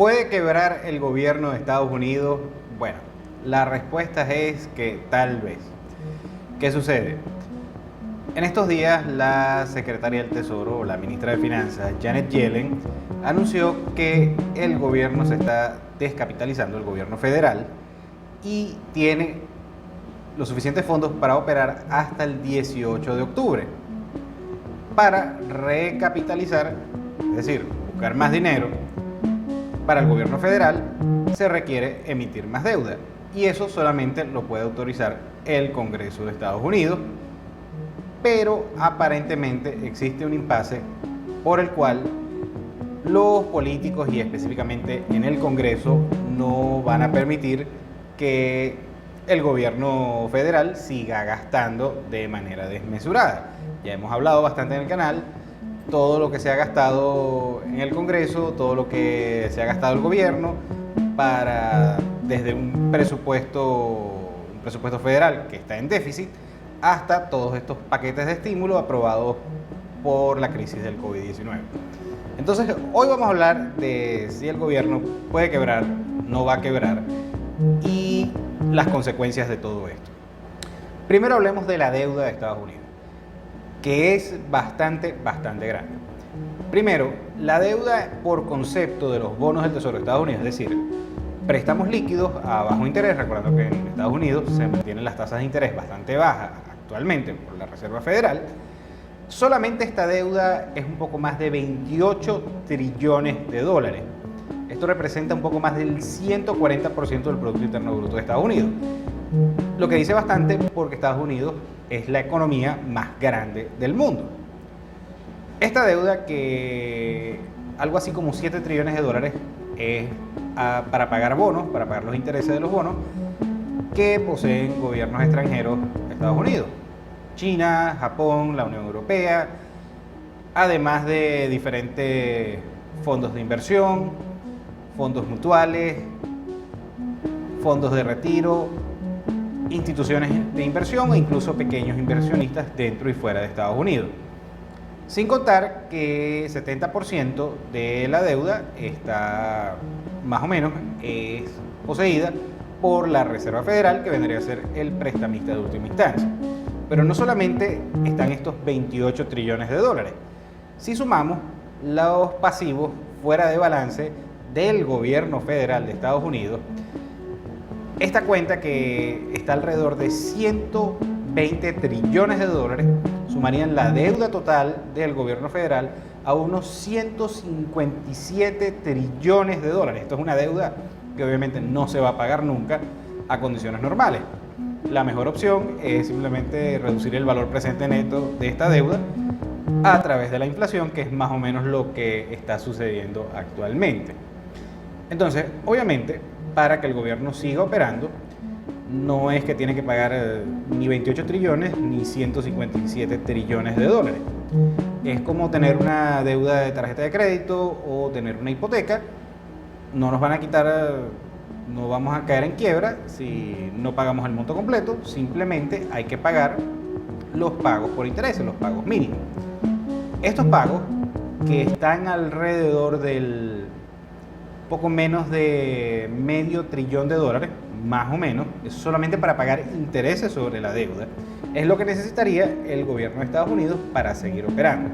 ¿Puede quebrar el gobierno de Estados Unidos? Bueno, la respuesta es que tal vez. ¿Qué sucede? En estos días, la secretaria del Tesoro, o la ministra de Finanzas, Janet Yellen, anunció que el gobierno se está descapitalizando, el gobierno federal, y tiene los suficientes fondos para operar hasta el 18 de octubre. Para recapitalizar, es decir, buscar más dinero, para el gobierno federal se requiere emitir más deuda, y eso solamente lo puede autorizar el Congreso de Estados Unidos. Pero aparentemente existe un impasse por el cual los políticos, y específicamente en el Congreso, no van a permitir que el gobierno federal siga gastando de manera desmesurada. Ya hemos hablado bastante en el canal, todo lo que se ha gastado en el Congreso, todo lo que se ha gastado el gobierno desde un presupuesto federal que está en déficit, hasta todos estos paquetes de estímulo aprobados por la crisis del COVID-19. Entonces, hoy vamos a hablar de si el gobierno puede quebrar, no va a quebrar, y las consecuencias de todo esto. Primero hablemos de la deuda de Estados Unidos, que es bastante grande. Primero, la deuda por concepto de los bonos del Tesoro de Estados Unidos, es decir, préstamos líquidos a bajo interés. Recordando que en Estados Unidos se mantienen las tasas de interés bastante bajas actualmente por la Reserva Federal. Solamente esta deuda es un poco más de 28 trillones de dólares. Esto representa un poco más del 140% del Producto Interno Bruto de Estados Unidos. Lo que dice bastante, porque Estados Unidos es la economía más grande del mundo. Esta deuda, que algo así como 7 trillones de dólares, es para pagar bonos, para pagar los intereses de los bonos que poseen gobiernos extranjeros de Estados Unidos. China, Japón, la Unión Europea, además de diferentes fondos de inversión, fondos mutuales, fondos de retiro, instituciones de inversión e incluso pequeños inversionistas dentro y fuera de Estados Unidos. Sin contar que 70% de la deuda está, más o menos, es poseída por la Reserva Federal, que vendría a ser el prestamista de última instancia. Pero no solamente están estos 28 trillones de dólares. Si sumamos los pasivos fuera de balance del gobierno federal de Estados Unidos, esta cuenta, que está alrededor de 120 trillones de dólares, sumarían la deuda total del gobierno federal a unos 157 trillones de dólares. Esto es una deuda que obviamente no se va a pagar nunca a condiciones normales. La mejor opción es simplemente reducir el valor presente neto de esta deuda a través de la inflación, que es más o menos lo que está sucediendo actualmente. Entonces, obviamente, para que el gobierno siga operando, no es que tiene que pagar ni 28 trillones ni 157 trillones de dólares. Es como tener una deuda de tarjeta de crédito o tener una hipoteca. No nos van a quitar, no vamos a caer en quiebra si no pagamos el monto completo. Simplemente hay que pagar los pagos por intereses, los pagos mínimos. Estos pagos, que están alrededor del poco menos de medio trillón de dólares, más o menos, es solamente para pagar intereses sobre la deuda, es lo que necesitaría el gobierno de Estados Unidos para seguir operando.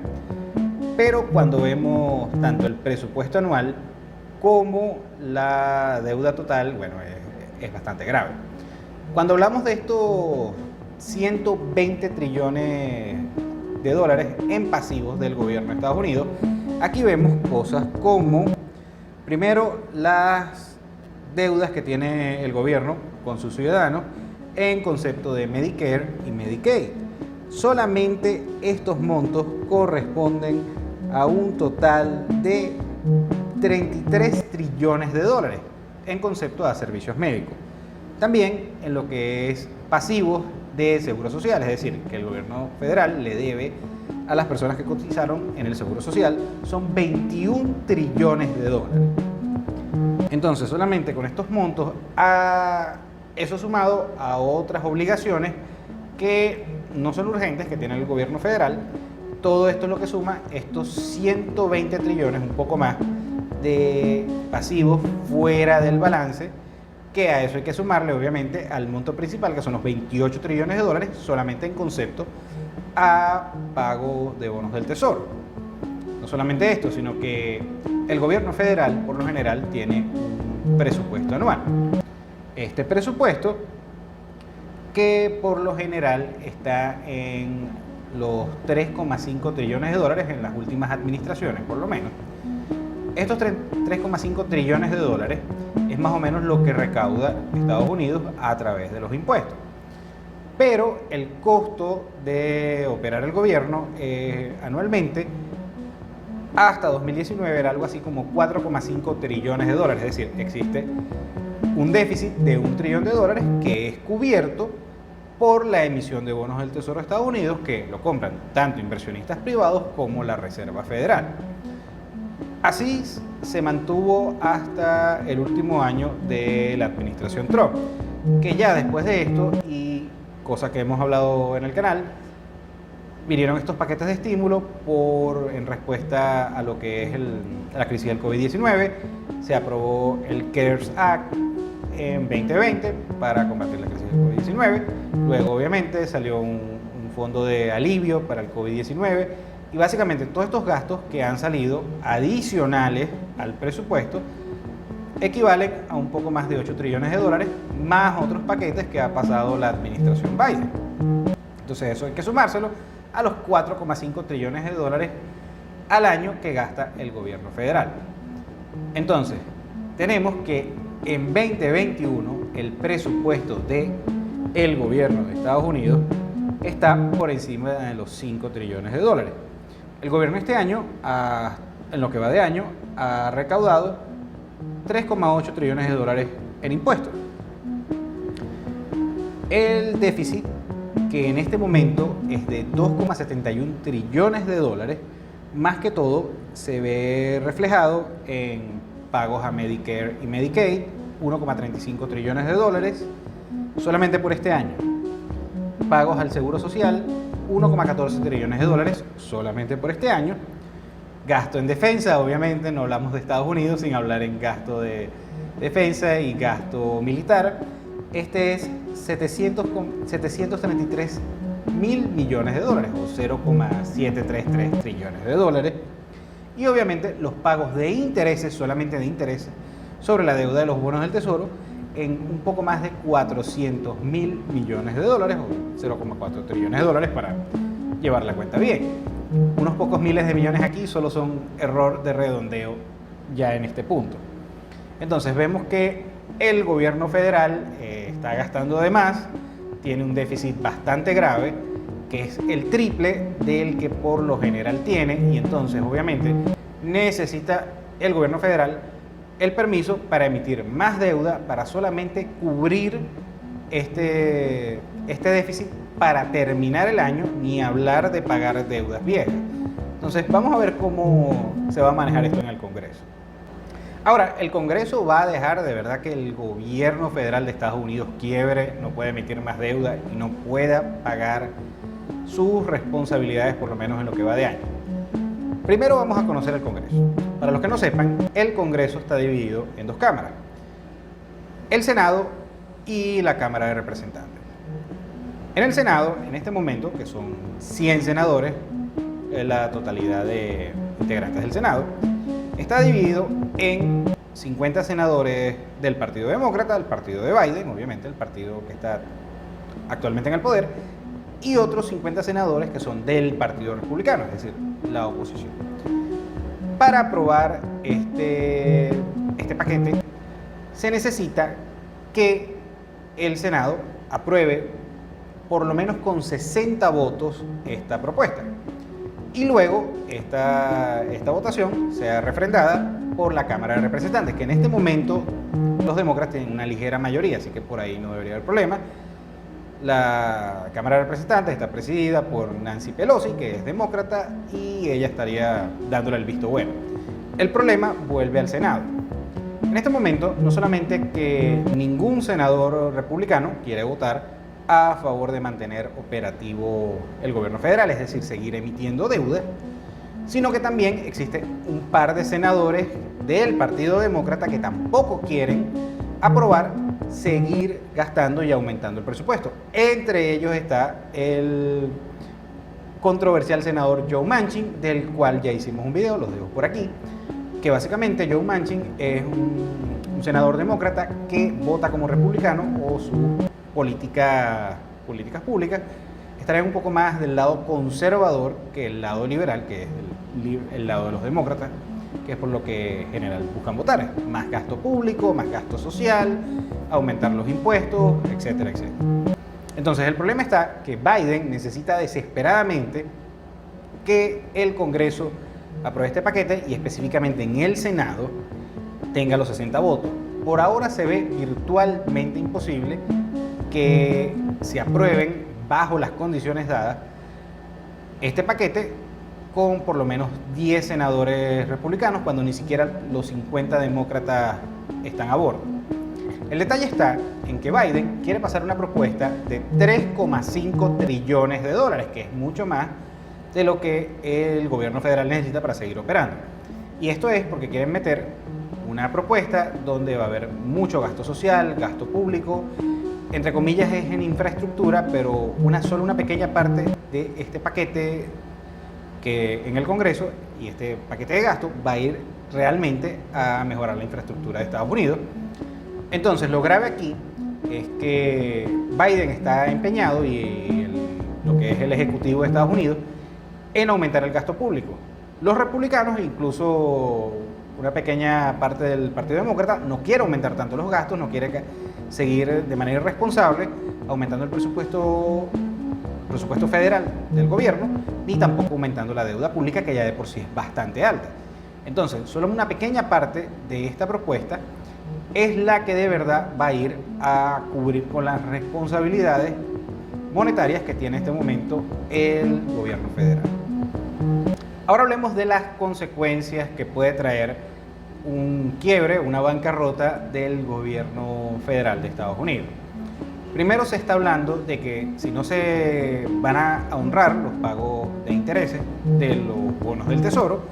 Pero cuando vemos tanto el presupuesto anual como la deuda total, bueno, es bastante grave. Cuando hablamos de estos 120 trillones de dólares en pasivos del gobierno de Estados Unidos, aquí vemos cosas como, primero, las deudas que tiene el gobierno con sus ciudadanos en concepto de Medicare y Medicaid. Solamente estos montos corresponden a un total de 33 trillones de dólares en concepto de servicios médicos. También en lo que es pasivos de seguro social, es decir, que el gobierno federal le debe a las personas que cotizaron en el seguro social, son 21 trillones de dólares. Entonces, solamente con estos montos, eso sumado a otras obligaciones que no son urgentes, que tiene el gobierno federal, todo esto es lo que suma estos 120 trillones, un poco más, de pasivos fuera del balance, que a eso hay que sumarle obviamente al monto principal, que son los 28 trillones de dólares, solamente en concepto a pago de bonos del Tesoro. No solamente esto, sino que el gobierno federal, por lo general, tiene un presupuesto anual. Este presupuesto, que por lo general está en los 3,5 trillones de dólares en las últimas administraciones, por lo menos. Estos 3,5 trillones de dólares es más o menos lo que recauda Estados Unidos a través de los impuestos. Pero el costo de operar el gobierno anualmente hasta 2019 era algo así como 4,5 trillones de dólares. Es decir, existe un déficit de 1 trillón de dólares que es cubierto por la emisión de bonos del Tesoro de Estados Unidos, que lo compran tanto inversionistas privados como la Reserva Federal. Así se mantuvo hasta el último año de la administración Trump, que ya después de esto, y cosa que hemos hablado en el canal, vinieron estos paquetes de estímulo en respuesta a lo que es la crisis del COVID-19. Se aprobó el CARES Act en 2020 para combatir la crisis del COVID-19. Luego, obviamente, salió un fondo de alivio para el COVID-19. Y básicamente todos estos gastos que han salido adicionales al presupuesto equivalen a un poco más de 8 trillones de dólares, más otros paquetes que ha pasado la administración Biden. Entonces eso hay que sumárselo a los 4,5 trillones de dólares al año que gasta el gobierno federal. Entonces, tenemos que en 2021 el presupuesto del gobierno de Estados Unidos está por encima de los 5 trillones de dólares. El gobierno este año, en lo que va de año, ha recaudado 3,8 trillones de dólares en impuestos. El déficit, que en este momento es de 2,71 trillones de dólares, más que todo se ve reflejado en pagos a Medicare y Medicaid, 1,35 trillones de dólares solamente por este año. Pagos al Seguro Social, 1,14 trillones de dólares solamente por este año. Gasto en defensa, obviamente no hablamos de Estados Unidos sin hablar en gasto de defensa y gasto militar. Este es 733 mil millones de dólares o 0,733 trillones de dólares. Y obviamente los pagos de intereses, solamente de intereses, sobre la deuda de los bonos del Tesoro en un poco más de 400 mil millones de dólares o 0,4 trillones de dólares para llevar la cuenta bien. Unos pocos miles de millones aquí solo son error de redondeo ya en este punto. Entonces vemos que el gobierno federal está gastando de más, tiene un déficit bastante grave, que es el triple del que por lo general tiene, y entonces obviamente necesita el gobierno federal el permiso para emitir más deuda para solamente cubrir este déficit para terminar el año, ni hablar de pagar deudas viejas. Entonces vamos a ver cómo se va a manejar esto en el Congreso. Ahora, el Congreso va a dejar de verdad que el gobierno federal de Estados Unidos quiebre, no puede emitir más deuda y no pueda pagar sus responsabilidades, por lo menos en lo que va de año. Primero vamos a conocer el Congreso. Para los que no sepan, el Congreso está dividido en dos cámaras: el Senado y la Cámara de Representantes. En el Senado, en este momento, que son 100 senadores, la totalidad de integrantes del Senado, está dividido en 50 senadores del Partido Demócrata, el partido de Biden, obviamente el partido que está actualmente en el poder, y otros 50 senadores que son del Partido Republicano, es decir, la oposición. Para aprobar este paquete se necesita que el Senado apruebe por lo menos con 60 votos esta propuesta. Y luego esta votación sea refrendada por la Cámara de Representantes, que en este momento los demócratas tienen una ligera mayoría, así que por ahí no debería haber problema. La Cámara de Representantes está presidida por Nancy Pelosi, que es demócrata, y ella estaría dándole el visto bueno. El problema vuelve al Senado. En este momento, no solamente que ningún senador republicano quiere votar a favor de mantener operativo el gobierno federal, es decir, seguir emitiendo deuda, sino que también existe un par de senadores del Partido Demócrata que tampoco quieren aprobar seguir gastando y aumentando el presupuesto. Entre ellos está el controversial senador Joe Manchin, del cual ya hicimos un video, los dejo por aquí, que básicamente Joe Manchin es un senador demócrata que vota como republicano, o sus políticas públicas estarían un poco más del lado conservador que el lado liberal, que es el lado de los demócratas, que es por lo que en general buscan votar. Más gasto público, más gasto social, aumentar los impuestos, etcétera, etcétera. Entonces el problema está que Biden necesita desesperadamente que el Congreso apruebe este paquete y específicamente en el Senado tenga los 60 votos. Por ahora se ve virtualmente imposible que se aprueben bajo las condiciones dadas este paquete con por lo menos 10 senadores republicanos, cuando ni siquiera los 50 demócratas están a bordo. El detalle está en que Biden quiere pasar una propuesta de 3,5 trillones de dólares, que es mucho más de lo que el gobierno federal necesita para seguir operando. Y esto es porque quieren meter una propuesta donde va a haber mucho gasto social, gasto público, entre comillas es en infraestructura, pero solo una pequeña parte de este paquete que en el Congreso, y este paquete de gasto va a ir realmente a mejorar la infraestructura de Estados Unidos. Entonces lo grave aquí es que Biden está empeñado, y lo que es el Ejecutivo de Estados Unidos, en aumentar el gasto público. Los republicanos, incluso una pequeña parte del Partido Demócrata, no quiere aumentar tanto los gastos, no quiere seguir de manera irresponsable aumentando el presupuesto federal del gobierno, ni tampoco aumentando la deuda pública, que ya de por sí es bastante alta. Entonces, solo una pequeña parte de esta propuesta es la que de verdad va a ir a cubrir con las responsabilidades monetarias que tiene en este momento el gobierno federal. Ahora hablemos de las consecuencias que puede traer un quiebre, una bancarrota del gobierno federal de Estados Unidos. Primero se está hablando de que si no se van a honrar los pagos de intereses de los bonos del Tesoro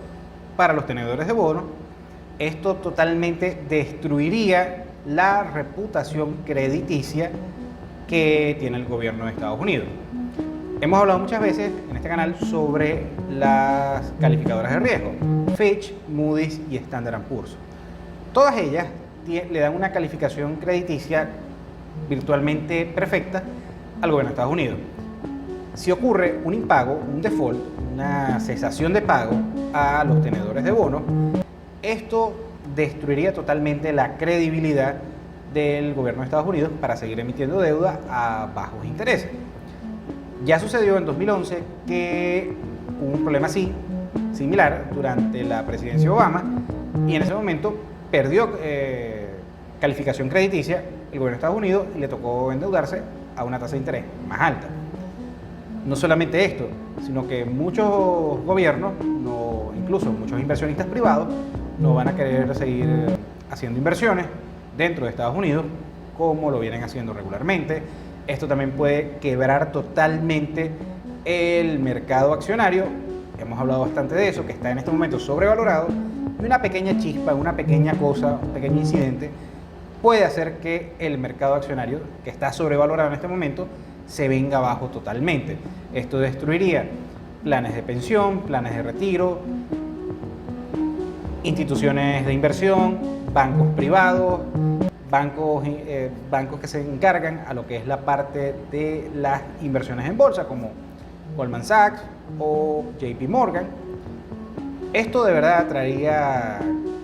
para los tenedores de bonos, esto totalmente destruiría la reputación crediticia que tiene el gobierno de Estados Unidos. Hemos hablado muchas veces en este canal sobre las calificadoras de riesgo, Fitch, Moody's y Standard & Poor's. Todas ellas le dan una calificación crediticia virtualmente perfecta al gobierno de Estados Unidos. Si ocurre un impago, un default, una cesación de pago a los tenedores de bonos, esto destruiría totalmente la credibilidad del gobierno de Estados Unidos para seguir emitiendo deuda a bajos intereses. Ya sucedió en 2011 que hubo un problema similar durante la presidencia de Obama, y en ese momento perdió calificación crediticia el gobierno de Estados Unidos y le tocó endeudarse a una tasa de interés más alta. No solamente esto, sino que muchos gobiernos, incluso muchos inversionistas privados, no van a querer seguir haciendo inversiones dentro de Estados Unidos como lo vienen haciendo regularmente. Esto también puede quebrar totalmente el mercado accionario. Hemos hablado bastante de eso, que está en este momento sobrevalorado, y una pequeña chispa, una pequeña cosa, un pequeño incidente puede hacer que el mercado accionario, que está sobrevalorado en este momento, se venga abajo totalmente. Esto destruiría planes de pensión, planes de retiro, instituciones de inversión, bancos privados, bancos que se encargan a lo que es la parte de las inversiones en bolsa, como Goldman Sachs o JP Morgan. Esto de verdad traería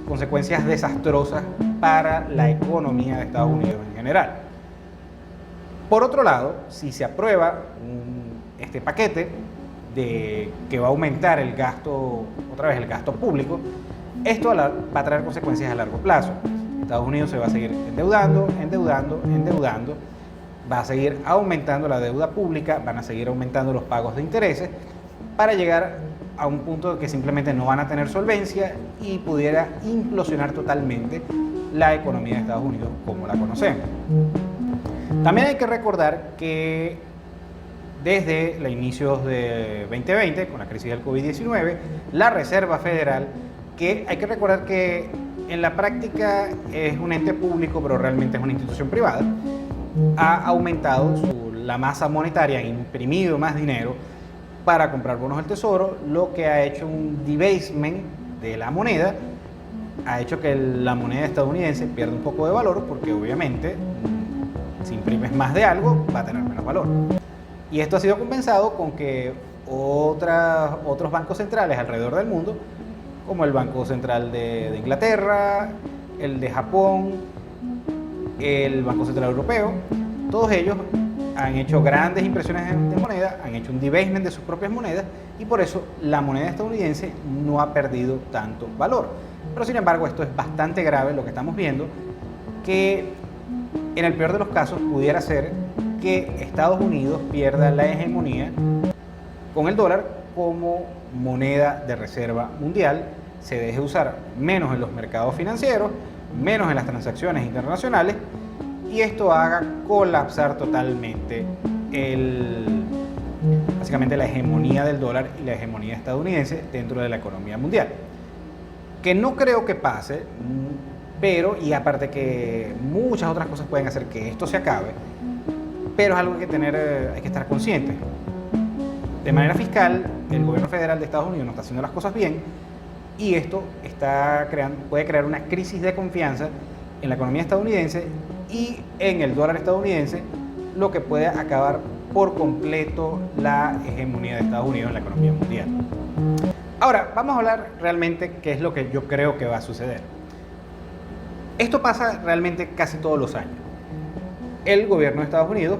consecuencias desastrosas para la economía de Estados Unidos en general. Por otro lado, si se aprueba este paquete que va a aumentar el gasto, otra vez el gasto público, esto va a traer consecuencias a largo plazo. Estados Unidos se va a seguir endeudando, va a seguir aumentando la deuda pública, van a seguir aumentando los pagos de intereses, para llegar a un punto que simplemente no van a tener solvencia y pudiera implosionar totalmente la economía de Estados Unidos como la conocemos. También hay que recordar que desde los inicios de 2020, con la crisis del COVID-19, la Reserva Federal, que hay que recordar que en la práctica es un ente público, pero realmente es una institución privada, ha aumentado la masa monetaria, ha imprimido más dinero para comprar bonos del tesoro, lo que ha hecho un debasement de la moneda, ha hecho que la moneda estadounidense pierda un poco de valor, porque obviamente si imprimes más de algo va a tener menos valor. Y esto ha sido compensado con que otros bancos centrales alrededor del mundo, como el Banco Central de Inglaterra, el de Japón, el Banco Central Europeo, todos ellos han hecho grandes impresiones de moneda, han hecho un debasement de sus propias monedas, y por eso la moneda estadounidense no ha perdido tanto valor. Pero sin embargo, esto es bastante grave lo que estamos viendo, que en el peor de los casos pudiera ser que Estados Unidos pierda la hegemonía con el dólar como moneda de reserva mundial, se deje de usar menos en los mercados financieros, menos en las transacciones internacionales, y esto haga colapsar totalmente básicamente la hegemonía del dólar y la hegemonía estadounidense dentro de la economía mundial. Que no creo que pase, pero, y aparte que muchas otras cosas pueden hacer que esto se acabe, pero es algo que hay que estar conscientes. De manera fiscal, el gobierno federal de Estados Unidos no está haciendo las cosas bien, y esto puede crear una crisis de confianza en la economía estadounidense y en el dólar estadounidense, lo que puede acabar por completo la hegemonía de Estados Unidos en la economía mundial. Ahora, vamos a hablar realmente qué es lo que yo creo que va a suceder. Esto pasa realmente casi todos los años. El gobierno de Estados Unidos,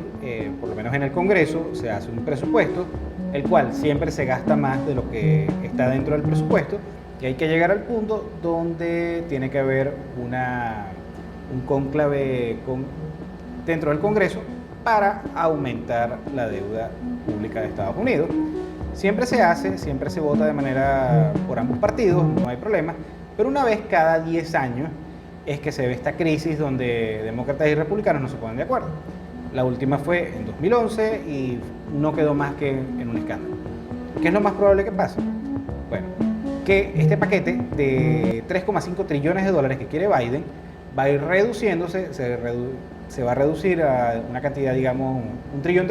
por lo menos en el Congreso, se hace un presupuesto, el cual siempre se gasta más de lo que está dentro del presupuesto, y hay que llegar al punto donde tiene que haber un cónclave dentro del Congreso para aumentar la deuda pública de Estados Unidos. Siempre se hace, siempre se vota de manera por ambos partidos, no hay problema, pero una vez cada 10 años es que se ve esta crisis donde demócratas y republicanos no se ponen de acuerdo. La última fue en 2011 y no quedó más que en un escándalo. ¿Qué es lo más probable que pase? Bueno, que este paquete de 3,5 trillones de dólares que quiere Biden va a ir reduciéndose, se va a reducir a una cantidad, digamos, $1 trillón.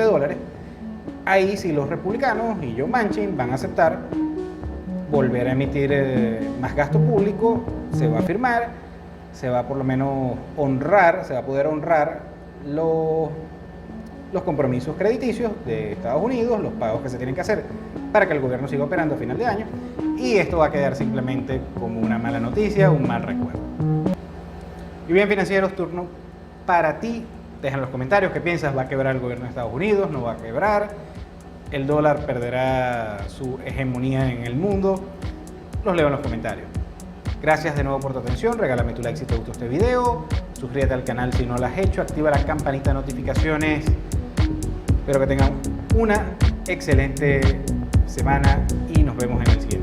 Ahí sí los republicanos y Joe Manchin van a aceptar volver a emitir más gasto público, se va a firmar, se va por lo menos se va a poder honrar los compromisos crediticios de Estados Unidos, los pagos que se tienen que hacer para que el gobierno siga operando a final de año, y esto va a quedar simplemente como una mala noticia, un mal recuerdo. Y bien, financieros, turno para ti. Deja en los comentarios qué piensas, ¿va a quebrar el gobierno de Estados Unidos? ¿No va a quebrar? ¿El dólar perderá su hegemonía en el mundo? Los leo en los comentarios. Gracias de nuevo por tu atención, regálame tu like si te gustó este video, suscríbete al canal si no lo has hecho, activa la campanita de notificaciones. Espero que tengan una excelente semana y nos vemos en el siguiente.